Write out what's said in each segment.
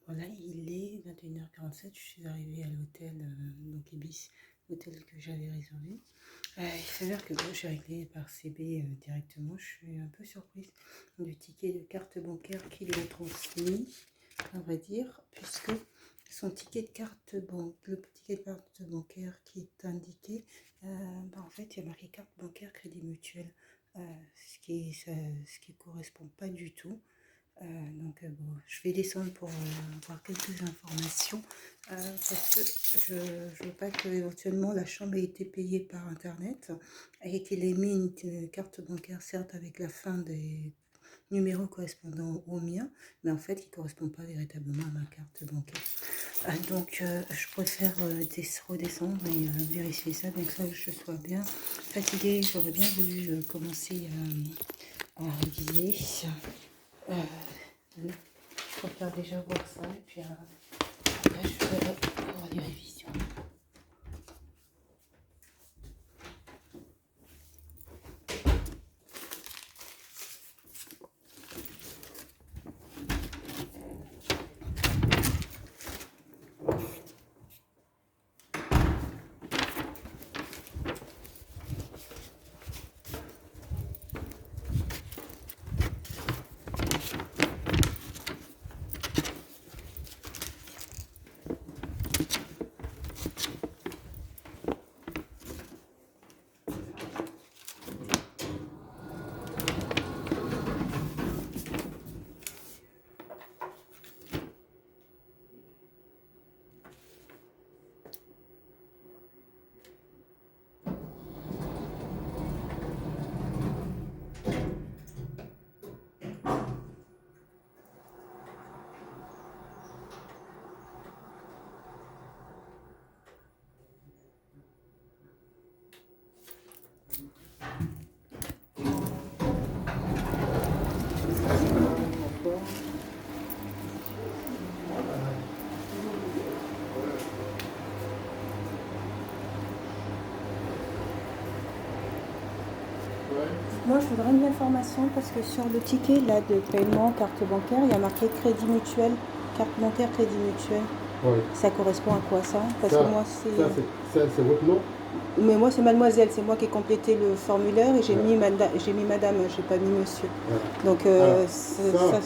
Voilà, il est 21h47, je suis arrivée à l'hôtel, donc Ibis, l'hôtel que j'avais réservé. Il s'avère que bon, j'ai réglé par CB directement. Je suis un peu surprise du ticket de carte bancaire qu'il m'a transmis, on va dire, puisque son ticket de carte banque, le ticket de carte bancaire qui est indiqué, en fait, il y a marqué carte bancaire Crédit Mutuel, ce qui correspond pas du tout. Bon, je vais descendre pour avoir quelques informations parce que je ne veux pas que éventuellement la chambre ait été payée par internet et qu'il ait mis une carte bancaire certes avec la fin des numéros correspondant au mien, mais en fait qui ne correspond pas véritablement à ma carte bancaire. Je préfère redescendre et vérifier ça, donc ça je sois bien fatiguée. J'aurais bien voulu commencer à réviser. Je préfère déjà voir ça et puis après je ferai avoir des révisions. Moi, je voudrais une information parce que sur le ticket là, de paiement, carte bancaire, il y a marqué Crédit Mutuel, carte bancaire Crédit Mutuel. Oui. Ça correspond à quoi ça? Parce ça, que moi, c'est votre nom? Mais moi, c'est mademoiselle, c'est moi qui ai complété le formulaire et j'ai mis madame, j'ai pas mis monsieur. Ouais. Donc, Alors,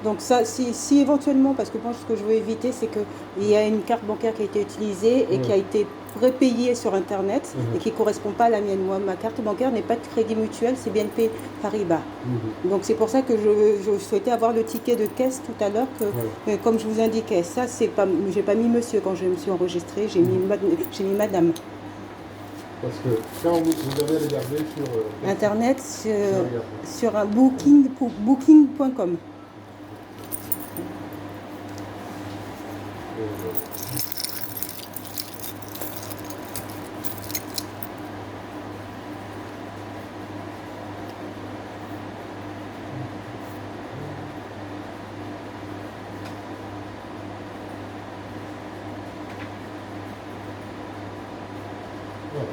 donc ça, si éventuellement, parce que moi, ce que je veux éviter, c'est qu'il y a une carte bancaire qui a été utilisée et qui a été prépayée sur Internet et qui ne correspond pas à la mienne. Moi, ma carte bancaire n'est pas de Crédit Mutuel, c'est BNP Paribas. Donc c'est pour ça que je souhaitais avoir le ticket de caisse tout à l'heure, comme je vous indiquais. Ça, c'est pas, j'ai pas mis monsieur quand je me suis enregistrée, j'ai mis madame. Parce que quand vous avez regardé sur Internet, sur un booking.com. Voilà.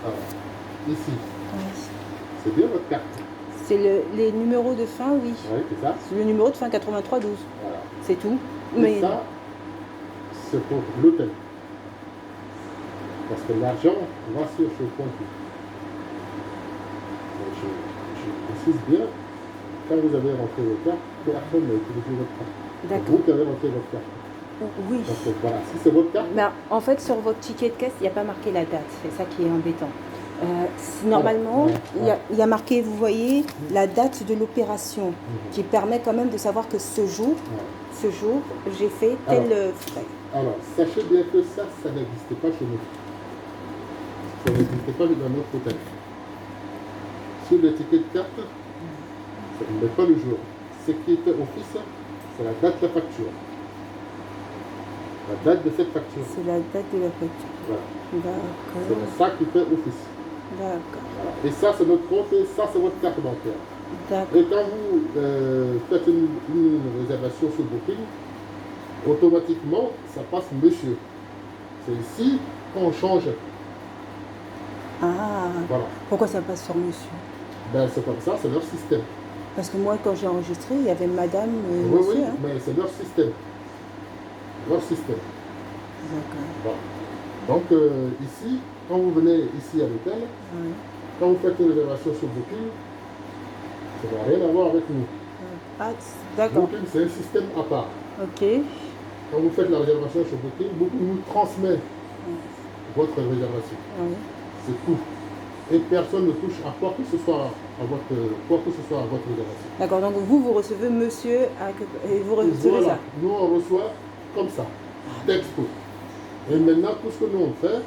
Alors, ici, c'est bien votre carte. C'est les numéros de fin, oui. Oui, c'est ça. Le numéro de fin 8312. Voilà. C'est tout. Mais ça, c'est pour l'hôtel. Parce que l'argent va sur ce compte. Je précise bien, quand vous avez rentré votre carte, personne n'a utilisé votre carte. D'accord. Vous qui avez rentré votre carte. Oui. Donc voilà, si c'est votre carte. Mais en fait, sur votre ticket de caisse, il n'y a pas marqué la date. C'est ça qui est embêtant. Normalement, il y a marqué, vous voyez, la date de l'opération, qui permet quand même de savoir que ce jour, j'ai fait tel frais. Alors, sachez bien que ça n'existait pas chez nous. Ça n'existait pas dans notre hôtel. Sur le ticket de carte, ça ne met pas le jour. Ce qui était office, c'est la date de la facture. La date de cette facture. C'est la date de la facture. Voilà. D'accord. C'est ça qui fait office. D'accord. Voilà. Et ça, c'est notre compte et ça, c'est votre carte bancaire. D'accord. Et quand vous faites une réservation sur Booking, automatiquement, ça passe monsieur. C'est ici qu'on change. Ah, Voilà. pourquoi ça passe sur monsieur? Ben, c'est comme ça, c'est leur système. Parce que moi, quand j'ai enregistré, il y avait madame et Oui, oui, monsieur. Hein. mais c'est leur système. Leur système. D'accord. Voilà. Donc, ici, quand vous venez ici à l'hôtel, Oui. quand vous faites une réservation sur Booking, ça n'a rien à voir avec nous. Ah, d'accord. Booking, c'est un système à part. Ok. Quand vous faites la réservation sur Booking, Booking nous transmet votre réservation. Oui. C'est tout. Et personne ne touche à quoi que ce soit à votre réservation. D'accord, donc vous recevez monsieur et vous recevez Voilà, ça. nous on reçoit comme ça, texto. Et maintenant, tout ce que nous on fait,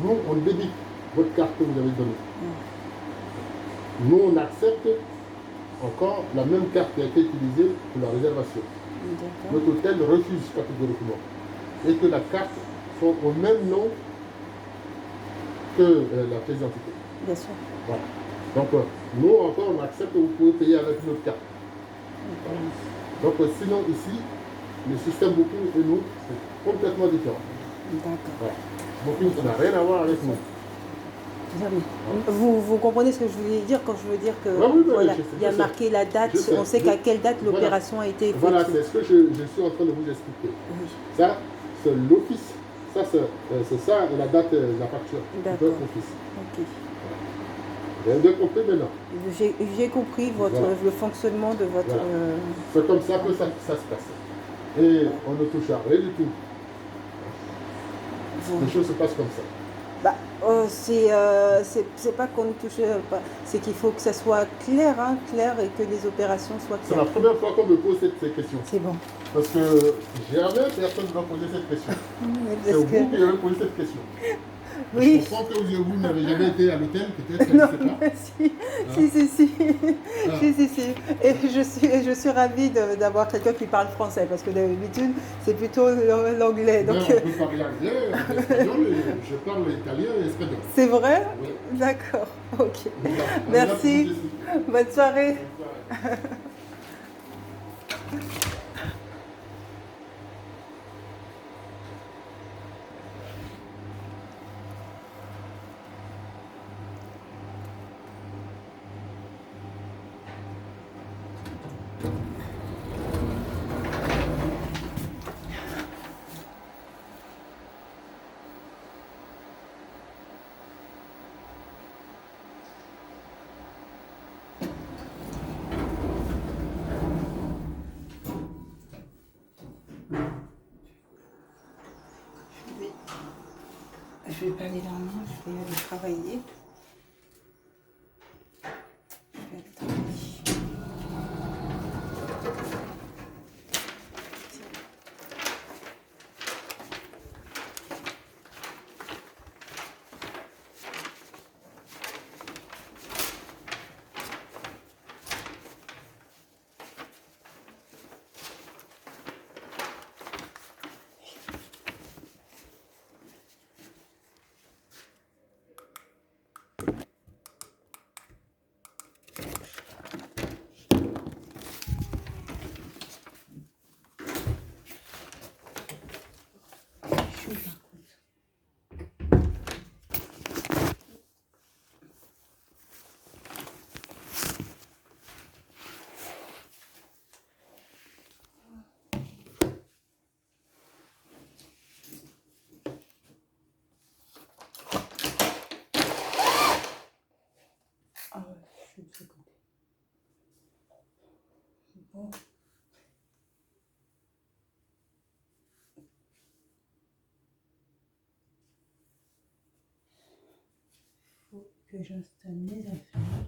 nous on débite votre carte que vous avez donnée. Nous on accepte encore la même carte qui a été utilisée pour la réservation. D'accord. Notre hôtel refuse catégoriquement. Et que la carte soit au même nom que la pièce d'identité. Bien sûr. Voilà. Donc, nous encore, on accepte que vous pouvez payer avec notre carte. Donc, sinon, ici, le système Booking et nous, c'est complètement différent. D'accord. Voilà. Booking, ça n'a rien à voir avec nous. Vous comprenez ce que je voulais dire quand je veux dire que Oui, voilà, je sais, il y a marqué la date, sais, on sait qu'à quelle date l'opération a été effectuée. Voilà, c'est ce que je suis en train de vous expliquer. Oui. Ça, c'est l'office. Ça, c'est ça, la date de la facture. D'accord. Office. Ok. Vous avez bien compris maintenant. J'ai compris votre, Voilà. le fonctionnement de votre... Voilà. C'est comme ça que ça se passe. Et on ne touche à rien du tout. Les choses se passent comme ça. Bah, c'est pas qu'on ne touche pas, c'est qu'il faut que ça soit clair, hein, clair et que les opérations soient C'est la claires. première fois qu'on me pose cette question. C'est bon. Parce que jamais personne ne m'a posé cette question. C'est Parce vous que... qui avez posé cette question. Oui. Je comprends que vous n'avez jamais été à l'hôtel, peut-être, je Non, ne sais pas. mais si, si. Et je suis ravie d'avoir quelqu'un qui parle français, parce que d'habitude, c'est plutôt l'anglais. Mais Donc, on peut parler anglais, espagnol, je parle italien et espagnol. c'est vrai? Oui. D'accord, ok. Voilà. Merci, bonne soirée. Je vais pas aller dormir, je vais aller travailler. Je vais aller travailler. Ah ouais, je suis de ce côté. Bon. Faut que j'installe mes affaires.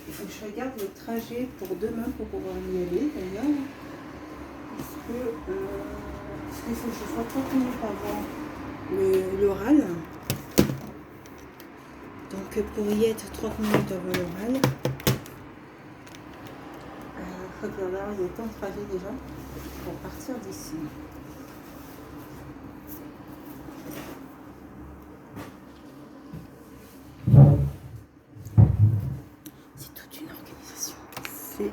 Il faut que je regarde le trajet pour demain pour pouvoir y aller d'ailleurs. parce qu'il faut que je sois 30 minutes avant l'oral. Donc pour y être 30 minutes avant l'oral, il faut que j'aille le temps de trajet déjà pour partir d'ici. C'est toute une organisation. C'est...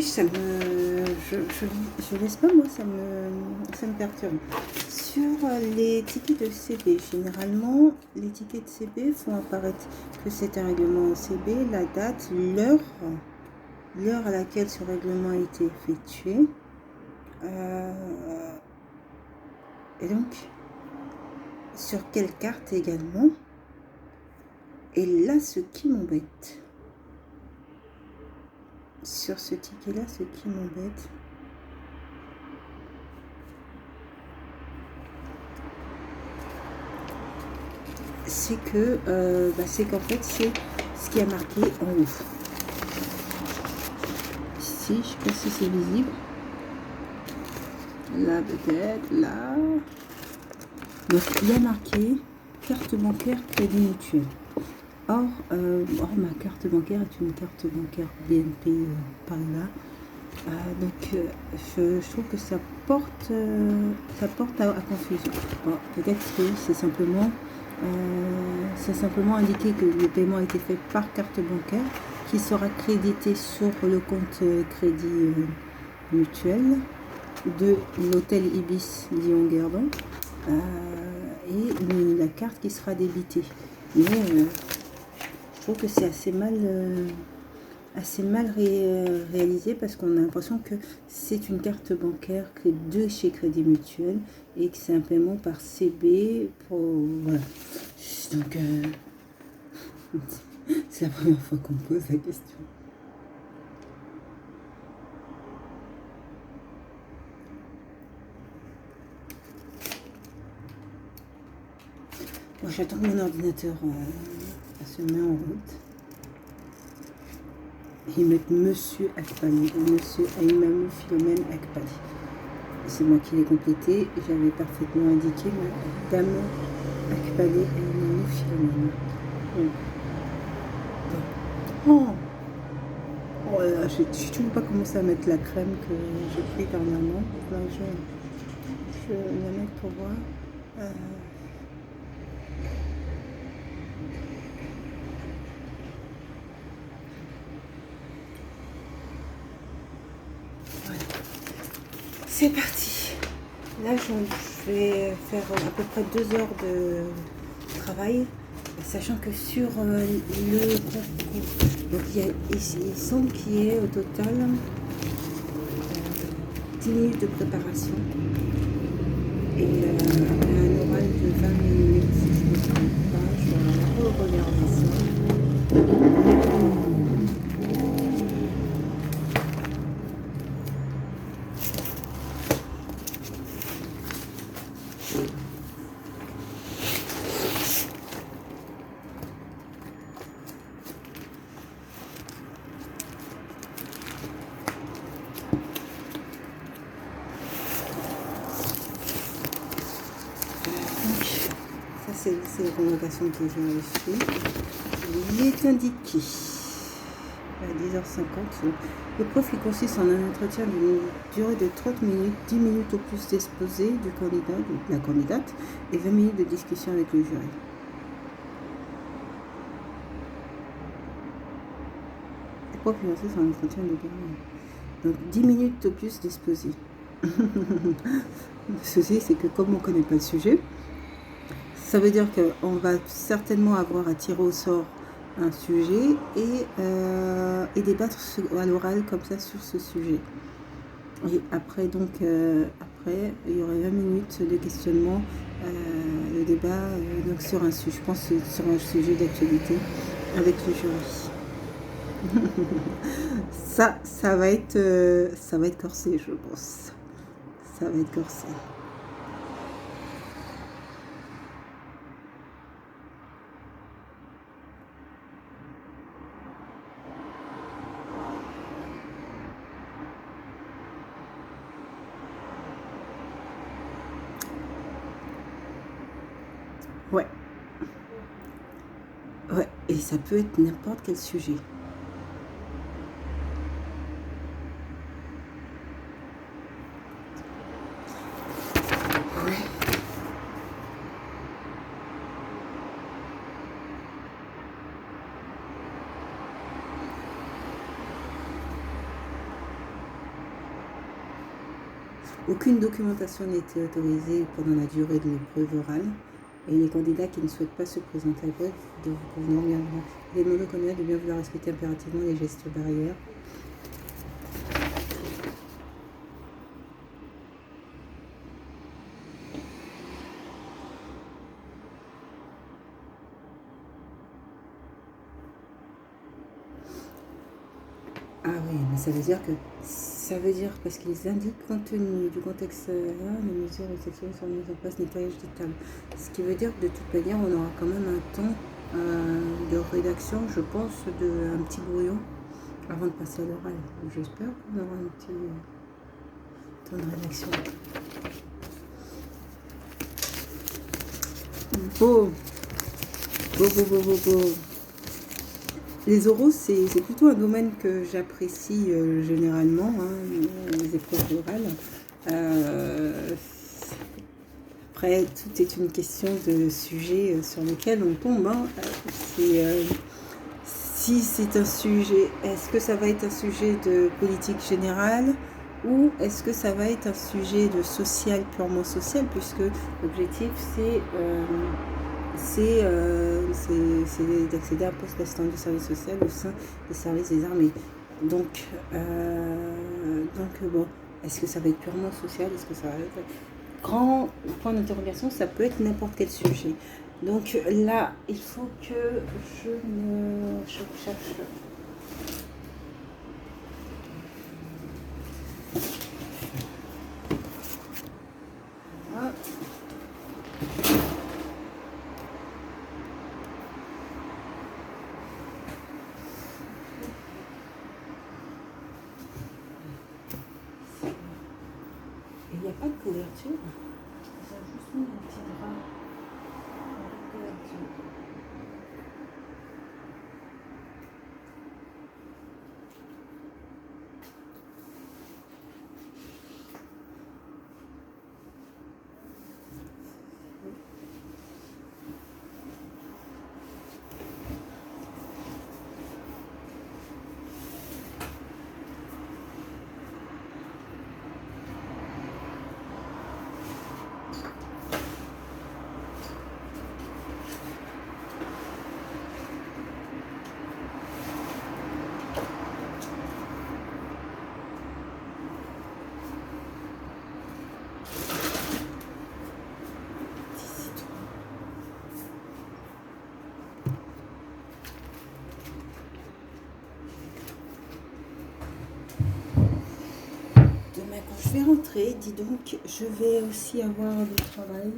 Ça me, je laisse pas, moi, ça me perturbe. Sur les tickets de CB, généralement, les tickets de CB font apparaître que c'est un règlement CB, la date, l'heure à laquelle ce règlement a été effectué. Et donc, sur quelle carte également. Et là, ce qui m'embête, sur ce ticket-là, ce qui m'embête, c'est que c'est qu'en fait, c'est ce qui a marqué en haut. Ici, je ne sais pas si c'est visible. Là, peut-être, là. Donc, il y a marqué carte bancaire Crédit Mutuel. Or, ma carte bancaire est une carte bancaire BNP Paribas. Donc, je trouve que ça porte à confusion. Bon, peut-être que c'est simplement indiqué que le paiement a été fait par carte bancaire qui sera crédité sur le compte Crédit Mutuel de l'hôtel Ibis Lyon-Guerdon et la carte qui sera débitée. Mais je trouve que c'est assez mal réalisé parce qu'on a l'impression que c'est une carte bancaire de chez Crédit Mutuel et que c'est un paiement par CB pour voilà. Donc c'est la première fois qu'on me pose la question. Bon, j'attends que mon ordinateur se met en route. Ils mettent Monsieur Akpali, Monsieur Aïmamou Philomène Akpali. C'est moi qui l'ai complété. J'avais parfaitement indiqué Madame Akpali Aïmamou Philomène. Oh là, je n'ai toujours pas commencé à mettre la crème que j'ai pris dernièrement. Là, je vais la mettre pour voir. C'est parti. Là, je vais faire à peu près 2 heures de travail, sachant que sur le concours, donc il semble qu'il y ait au total 10 minutes de préparation et un oral de 20 minutes, si je ne me trompe pas. Je vais regarder ça. c'est la convocation que j'ai reçue. Il est indiqué à 10h50. Le profil consiste en un entretien d'une durée de 30 minutes, 10 minutes au plus d'exposé du candidat, de la candidate, et 20 minutes de discussion avec le jury. Le profil consiste en un entretien de 10 minutes. Donc 10 minutes au plus d'exposé. Le souci, c'est que comme on ne connaît pas le sujet, ça veut dire qu'on va certainement avoir à tirer au sort un sujet et débattre à l'oral comme ça sur ce sujet. Et après, donc, après, il y aurait 20 minutes de questionnement, de débat donc sur un sujet, je pense sur un sujet d'actualité avec le jury. Ça va être corsé, je pense. Ça va être corsé. Ouais. Ouais, et ça peut être n'importe quel sujet. Aucune documentation n'a été autorisée pendant la durée de l'épreuve orale et les candidats qui ne souhaitent pas se présenter à l'épreuve doivent convenir bien. Il est demandé aux candidats de bien vouloir respecter impérativement les gestes barrières. Ah oui, mais ça veut dire parce qu'ils indiquent compte tenu du contexte, les mesures exceptionnelles sont mises en place, nettoyage des tables. Ce qui veut dire que de toute manière, on aura quand même un temps de rédaction, je pense, un petit brouillon avant de passer à l'oral. J'espère qu'on aura un petit temps de rédaction. Beau. Les oraux, c'est plutôt un domaine que j'apprécie généralement, les épreuves orales. Après, tout est une question de sujet sur lequel on tombe. Si c'est un sujet, est-ce que ça va être un sujet de politique générale ou est-ce que ça va être un sujet de social, purement social, puisque l'objectif c'est d'accéder à un poste d'assistant de service social au sein des services des armées. Donc bon, est-ce que ça va être purement social? Est-ce que ça va être... Grand point d'interrogation, ça peut être n'importe quel sujet. Donc là, il faut que je cherche. Ah. Il n'y a pas de couverture. Ils ont juste mis un petit drap de couverture. Demain, quand je vais rentrer, dis donc, je vais aussi avoir du travail.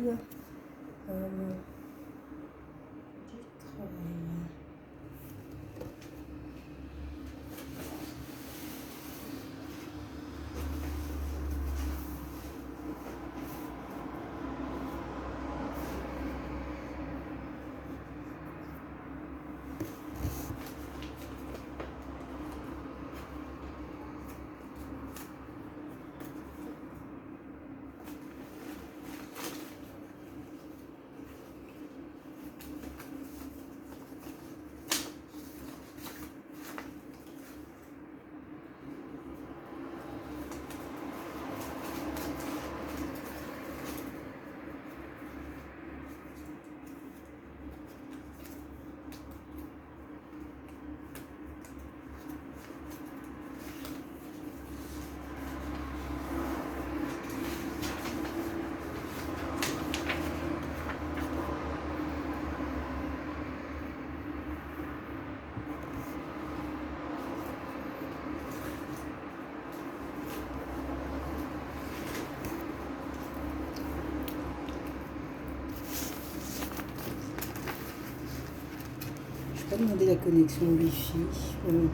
pas demandé la connexion Wi-Fi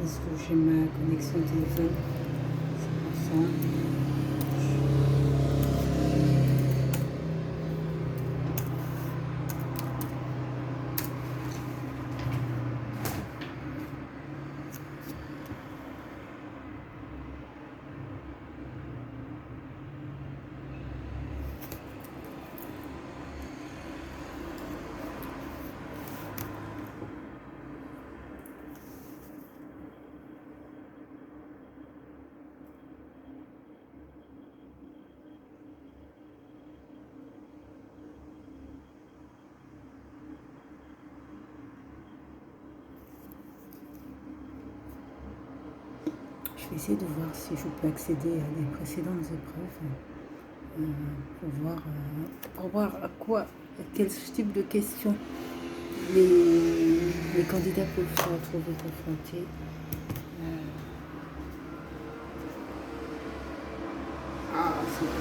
parce que j'ai ma connexion téléphone. C'est pour ça. Je vais essayer de voir si je peux accéder à des précédentes épreuves pour voir quel type de questions les candidats peuvent se retrouver confrontés.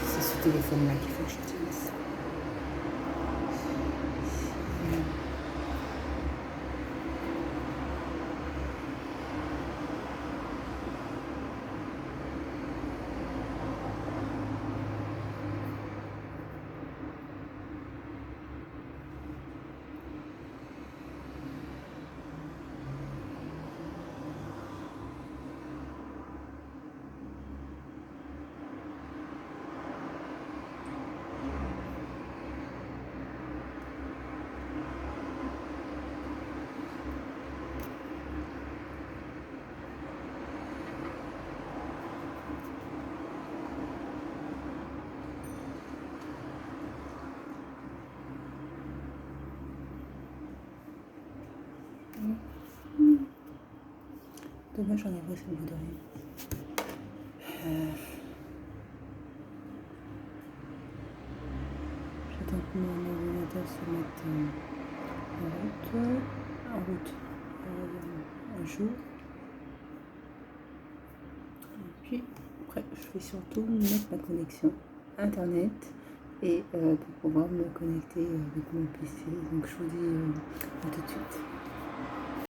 C'est ce téléphone-là qu'il faut que j'utilise. Dommage, j'en ai ce bout de rien. J'attends que mon ordinateur se mette en route, un jour. Et puis après, je vais surtout mettre ma connexion internet et pour pouvoir me connecter avec mon PC. Donc je vous dis